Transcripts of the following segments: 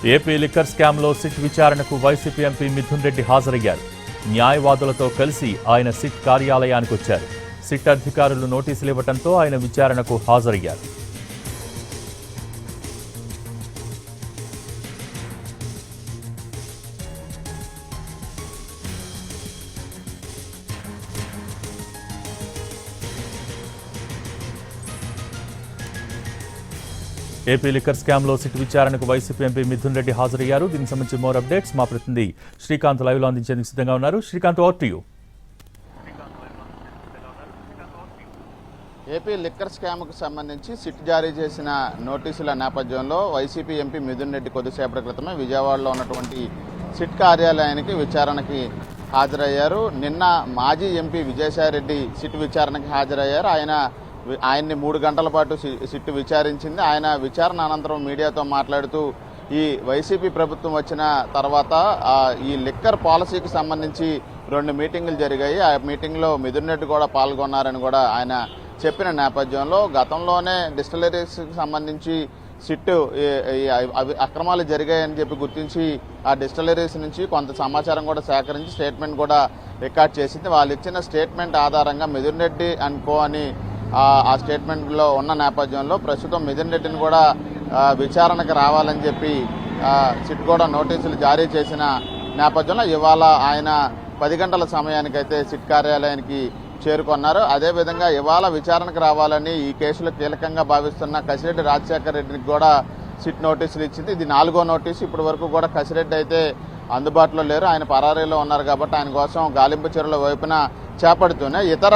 AP liquor స్కామ్లో SIT విచారణకు YCP MP Mithun Reddy హాజరయ్యారు. న్యాయవాదులతో కలిసి ఆయన సిట్ కార్యాలయానికి వచ్చారు. సిట్ అధికారులు నోటీసులు ఇవ్వడంతో ఆయన విచారణకు హాజరయ్యారు. ఏపీ లిక్కర్ స్కామ్లో సిట్ విచారణకు వైసీపీ ఎంపీ మిథున్ రెడ్డి హాజరయ్యారు. దీనికి సంబంధించి మోర్ అప్డేట్స్ మా ప్రతినిధి శ్రీకాంత్ లైవ్లో అందించేందుకు సిద్ధంగా ఉన్నారు. Srikanth, over to you. AP liquor స్కామ్కు సంబంధించి సిట్ జారీ చేసిన నోటీసుల నేపథ్యంలో వైసీపీ ఎంపీ మిథున్ రెడ్డి కొద్దిసేపటి క్రితమే విజయవాడలో ఉన్నటువంటి సిట్ కార్యాలయానికి విచారణకి హాజరయ్యారు. నిన్న మాజీ ఎంపీ విజయసాయిరెడ్డి సిట్ విచారణకి హాజరయ్యారు. ఆయన్ని 3 గంటల పాటు సిట్ విచారించింది. ఆయన విచారణ అనంతరం మీడియాతో మాట్లాడుతూ ఈ వైసీపీ ప్రభుత్వం వచ్చిన తర్వాత ఈ లిక్కర్ పాలసీకి సంబంధించి 2 మీటింగులు జరిగాయి. ఆ మీటింగ్లో మిథున్ రెడ్డి కూడా పాల్గొన్నారని కూడా ఆయన చెప్పిన నేపథ్యంలో గతంలోనే డిస్టిలరీస్కి సంబంధించి సిట్టు అక్రమాలు జరిగాయని చెప్పి గుర్తించి ఆ డిస్టిలరీస్ నుంచి కొంత సమాచారం కూడా సేకరించి స్టేట్మెంట్ కూడా రికార్డ్ చేసింది. వాళ్ళు ఇచ్చిన స్టేట్మెంట్ ఆధారంగా మిథున్ రెడ్డి అనుకో అని ఆ స్టేట్మెంట్లో ఉన్న నేపథ్యంలో ప్రస్తుతం మిథున్ రెడ్డిని కూడా విచారణకు రావాలని చెప్పి సిట్ కూడా నోటీసులు జారీ చేసిన నేపథ్యంలో ఇవాళ ఆయన 10 గంటల సమయానికైతే సిట్ కార్యాలయానికి చేరుకున్నారు. అదేవిధంగా ఇవాళ విచారణకు రావాలని ఈ కేసులో కీలకంగా భావిస్తున్న కసిరెడ్డి రాజశేఖర్ రెడ్డికి కూడా సిట్ నోటీసులు ఇచ్చింది. ఇది 4వ నోటీసు. ఇప్పటి వరకు కూడా కసిరెడ్డి అయితే అందుబాటులో లేరు. ఆయన పరారీలో ఉన్నారు కాబట్టి ఆయన కోసం గాలింపు చర్యల వైపున చేపడుతూనే ఇతర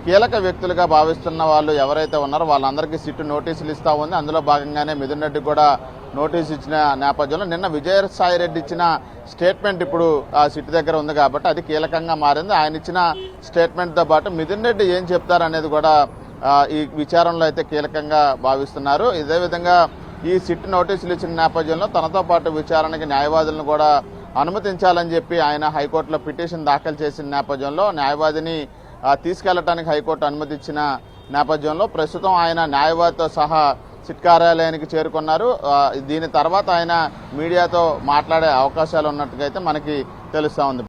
కీలక వ్యక్తులుగా భావిస్తున్న వాళ్ళు ఎవరైతే ఉన్నారో వాళ్ళందరికీ సిట్ నోటీసులు ఇస్తా ఉంది. అందులో భాగంగానే మిథున్ రెడ్డి కూడా నోటీసు ఇచ్చిన నేపథ్యంలో నిన్న విజయసాయిరెడ్డి ఇచ్చిన స్టేట్మెంట్ ఇప్పుడు ఆ సిట్ దగ్గర ఉంది కాబట్టి అది కీలకంగా మారింది. ఆయన ఇచ్చిన స్టేట్మెంట్తో పాటు మిథున్ రెడ్డి ఏం చెప్తారనేది కూడా ఈ విచారణలో అయితే కీలకంగా భావిస్తున్నారు. ఇదే విధంగా ఈ సిట్ నోటీసులు ఇచ్చిన నేపథ్యంలో తనతో పాటు విచారణకి న్యాయవాదులను కూడా అనుమతించాలని చెప్పి ఆయన హైకోర్టులో పిటిషన్ దాఖలు చేసిన నేపథ్యంలో న్యాయవాదిని తీసుకెళ్లడానికి హైకోర్టు అనుమతి ఇచ్చిన నేపథ్యంలో ప్రస్తుతం ఆయన న్యాయవాదితో సహా సిట్ కార్యాలయానికి చేరుకున్నారు. దీని తర్వాత ఆయన మీడియాతో మాట్లాడే అవకాశాలు ఉన్నట్టుగా అయితే మనకి తెలుస్తూ ఉంది.